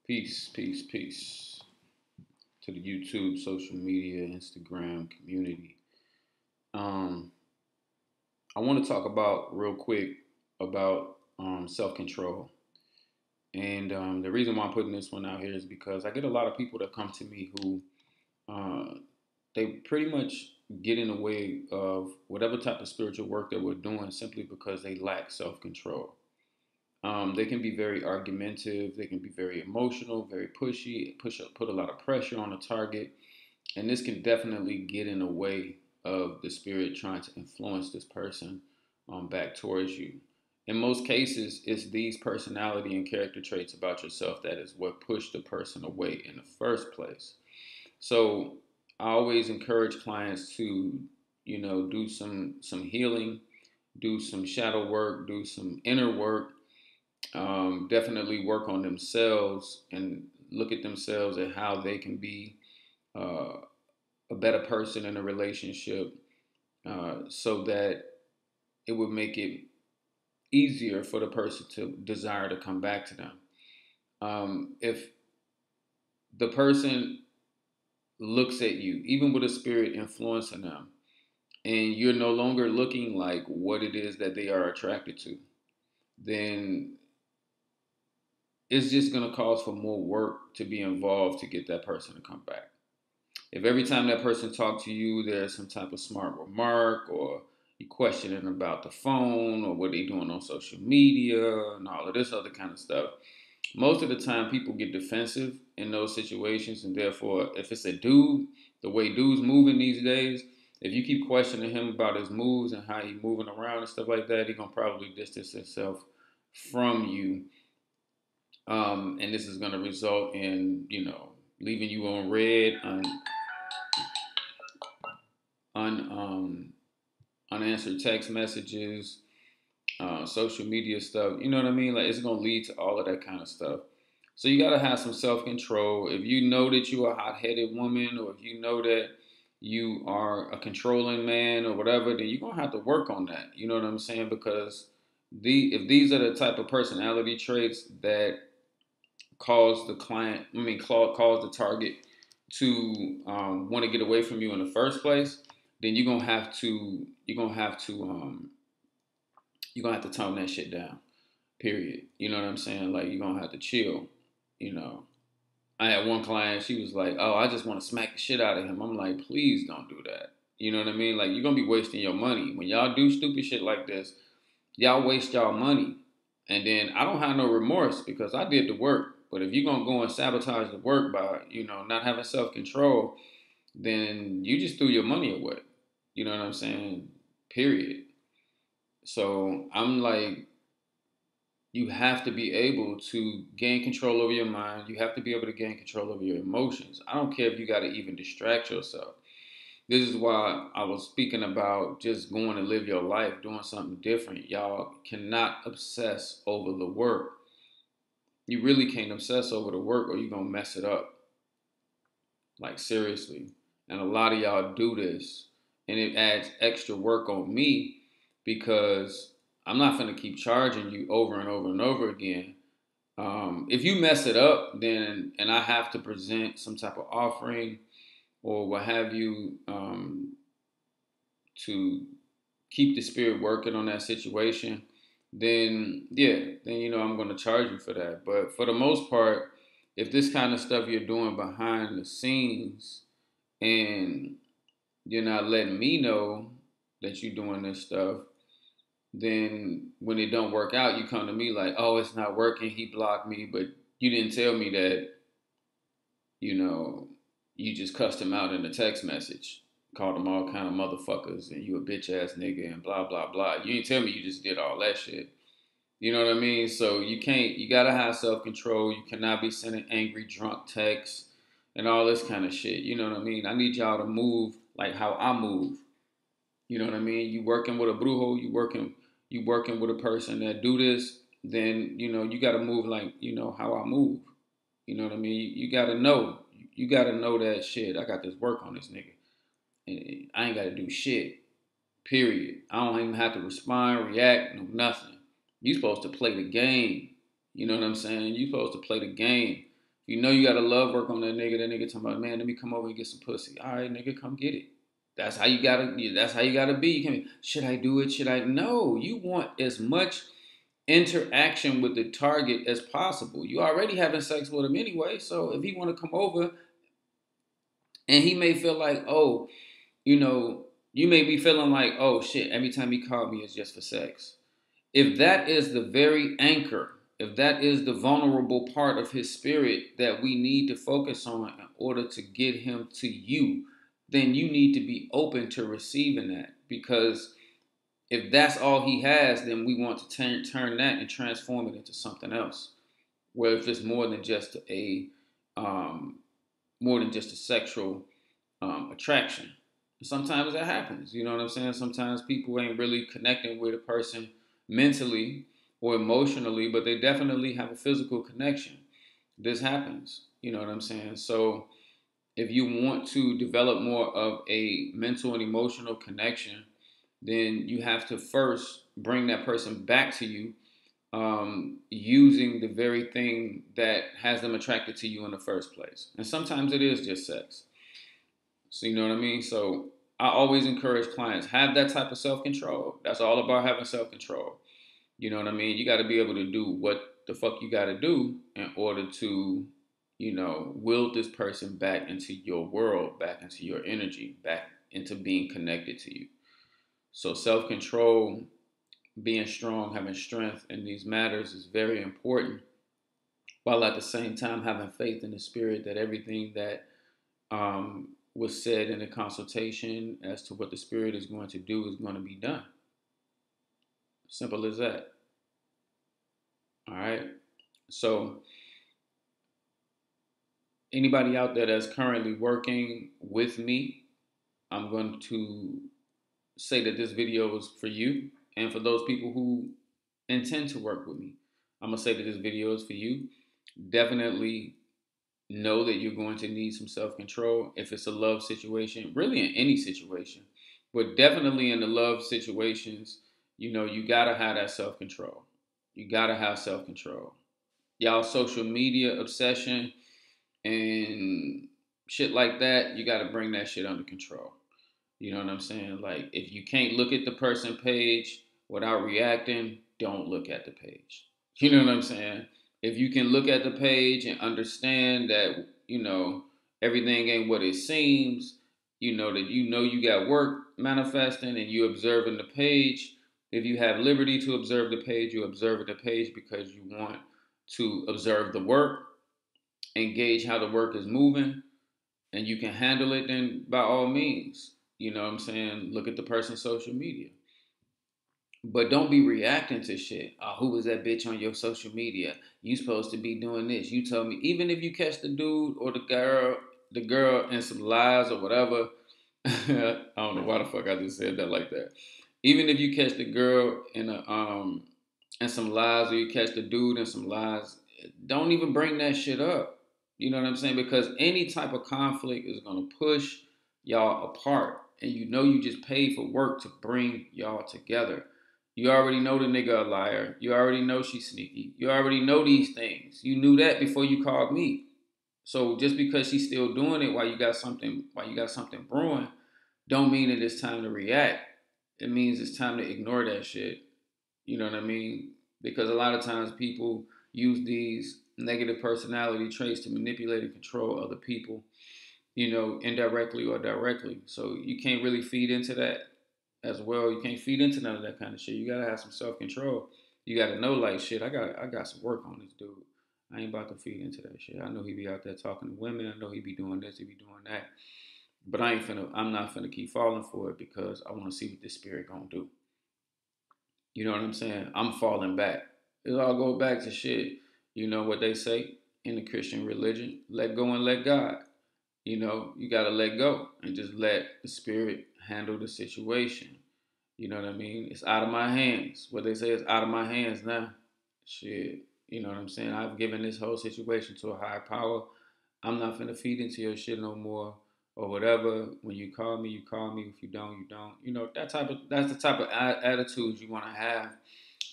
Peace, peace, peace to the YouTube, social media, Instagram community. Um, I want to talk about real quick about self control. And the reason why I'm putting this one out here is because I get a lot of people that come to me who uh, they pretty much get in the way of whatever type of spiritual work that we're doing simply because they lack self control. They can be very argumentative. They can be very emotional, very pushy, put a lot of pressure on the target, and this can definitely get in the way of the spirit trying to influence this person back towards you. In most cases, it's these personality and character traits about yourself that is what pushed the person away in the first place. So I always encourage clients to, do some healing, do some shadow work, do some inner work, definitely work on themselves and look at themselves and how they can be uh, a better person in a relationship, so that it would make it easier for the person to desire to come back to them. If the person looks at you, even with a spirit influencing them, and you're no longer looking like what it is that they are attracted to, then it's just going to cause for more work to be involved to get that person to come back. If every time that person talks to you, there's some type of smart remark, or you questioning about the phone, or what they doing on social media and all of this other kind of stuff, most of the time people get defensive in those situations. And therefore, if it's a dude, the way dudes moving these days, if you keep questioning him about his moves and how he moving around and stuff like that, he gonna probably distance himself from you. And this is gonna result in, leaving you on red, un unanswered text messages, social media stuff. You know what I mean? Like, it's gonna lead to all of that kind of stuff. So you gotta have some self control. If you know that you're a hot headed woman, or if you know that you are a controlling man, or whatever, then you're gonna have to work on that. You know what I'm saying? Because if these are the type of personality traits that cause the client, cause the target to want to get away from you in the first place, then you're gonna have to tone that shit down. Period. You know what I'm saying? Like, you're gonna have to chill. You know, I had one client. She was like, "Oh, I just want to smack the shit out of him." I'm like, "Please don't do that." You know what I mean? Like, you're gonna be wasting your money when y'all do stupid shit like this. Y'all waste y'all money, and then I don't have no remorse because I did the work. But if you're gonna go and sabotage the work by, not having self control, then you just threw your money away. You know what I'm saying? Period. So I'm like, you have to be able to gain control over your mind. You have to be able to gain control over your emotions. I don't care if you got to even distract yourself. This is why I was speaking about just going to live your life, doing something different. Y'all cannot obsess over the work. You really can't obsess over the work, or you're going to mess it up. Like, seriously. And a lot of y'all do this, and it adds extra work on me because I'm not going to keep charging you over and over and over again. If you mess it up, then, and I have to present some type of offering or what have you, to keep the spirit working on that situation, then yeah, then I'm going to charge you for that. But for the most part, if this kind of stuff you're doing behind the scenes and you're not letting me know that you're doing this stuff, then when it don't work out, you come to me like, "Oh, it's not working. He blocked me," but you didn't tell me that, you know, you just cussed him out in a text message, called him all kind of motherfuckers, and you a bitch ass nigga, and blah blah blah. You didn't tell me you just did all that shit. You know what I mean? So you can't. You gotta have self control. You cannot be sending angry, drunk texts and all this kind of shit. You know what I mean? I need y'all to move like how I move. You know what I mean? You working with a brujo, you working with a person that do this, then you gotta move like how I move. You know what I mean? You gotta know. You gotta know that shit. I got this work on this nigga. And I ain't gotta do shit. Period. I don't even have to respond, react, no nothing. You supposed to play the game. You know what I'm saying? You supposed to play the game. You know you gotta love work on that nigga talking about, man, let me come over and get some pussy. All right, nigga, come get it. That's how you gotta be. You can't, should I do it? Should I? No, you want as much interaction with the target as possible. You already having sex with him anyway, so if he want to come over, and he may feel like, oh, you may be feeling like, oh shit, every time he called me is just for sex. If that is the very anchor, if that is the vulnerable part of his spirit that we need to focus on in order to get him to you, then you need to be open to receiving that. Because if that's all he has, then we want to turn that and transform it into something else. Where if it's um, more than just a sexual attraction. Sometimes that happens. You know what I'm saying? Sometimes people ain't really connecting with a person mentally or emotionally, but they definitely have a physical connection. This happens. You know what I'm saying? So if you want to develop more of a mental and emotional connection, then you have to first bring that person back to you, using the very thing that has them attracted to you in the first place. And sometimes it is just sex. So you know what I mean? So I always encourage clients, have that type of self-control. That's all about having self-control. You know what I mean? You got to be able to do what the fuck you got to do in order to, will this person back into your world, back into your energy, back into being connected to you. So self-control, being strong, having strength in these matters is very important, while at the same time having faith in the spirit that everything that was said in the consultation as to what the spirit is going to do is going to be done. Simple as that. All right. So anybody out there that's currently working with me, I'm going to say that this video is for you. And for those people who intend to work with me, I'm going to say that this video is for you. Definitely know that you're going to need some self-control if it's a love situation, really in any situation, but definitely in the love situations. You gotta have that self-control. You gotta have self-control. Y'all social media obsession and shit like that, you gotta bring that shit under control. You know what I'm saying? Like, if you can't look at the person page without reacting, don't look at the page. You know what I'm saying? If you can look at the page and understand that, everything ain't what it seems, that you got work manifesting and you observing the page. If you have liberty to observe the page, you observe the page because you want to observe the work, engage how the work is moving, and you can handle it, then by all means, you know what I'm saying, look at the person's social media. But don't be reacting to shit. Oh, who was that bitch on your social media? You supposed to be doing this. You told me. Even if you catch the dude or the girl in some lies or whatever. I don't know why the fuck I just said that like that. Even if you catch the girl in some lies, or you catch the dude in some lies, don't even bring that shit up. You know what I'm saying? Because any type of conflict is gonna push y'all apart. And you just paid for work to bring y'all together. You already know the nigga a liar. You already know she's sneaky. You already know these things. You knew that before you called me. So just because she's still doing it while you got something brewing, don't mean that it's time to react. It means it's time to ignore that shit. You know what I mean? Because a lot of times people use these negative personality traits to manipulate and control other people, indirectly or directly. So you can't really feed into that as well. You can't feed into none of that kind of shit. You gotta have some self control. You gotta know, like, shit, I got some work on this dude. I ain't about to feed into that shit. I know he be out there talking to women. I know he be doing this, he be doing that. But I'm not finna keep falling for it because I wanna see what this spirit gonna do. You know what I'm saying? I'm falling back. It all go back to shit. You know what they say in the Christian religion? Let go and let God. You got to let go and just let the spirit handle the situation. You know what I mean? It's out of my hands. What they say is out of my hands now. Shit. You know what I'm saying? I've given this whole situation to a higher power. I'm not finna feed into your shit no more or whatever. When you call me, you call me. If you don't, you don't. That's the type of attitude you want to have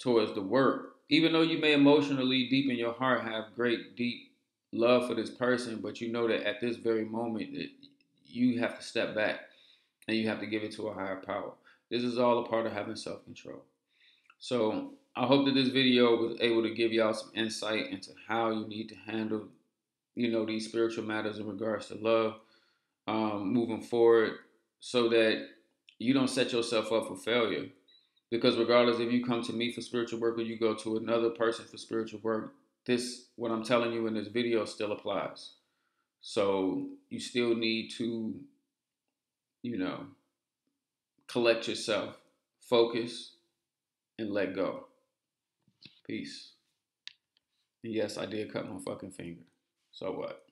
towards the work. Even though you may emotionally, deep in your heart, have great, deep love for this person, but you know that at this very moment that you have to step back and you have to give it to a higher power. This is all a part of having self-control. So I hope that this video was able to give y'all some insight into how you need to handle, these spiritual matters in regards to love, moving forward, so that you don't set yourself up for failure. Because regardless if you come to me for spiritual work or you go to another person for spiritual work, what I'm telling you in this video still applies. So you still need to, you know, collect yourself, focus, and let go. Peace. And yes, I did cut my fucking finger. So what?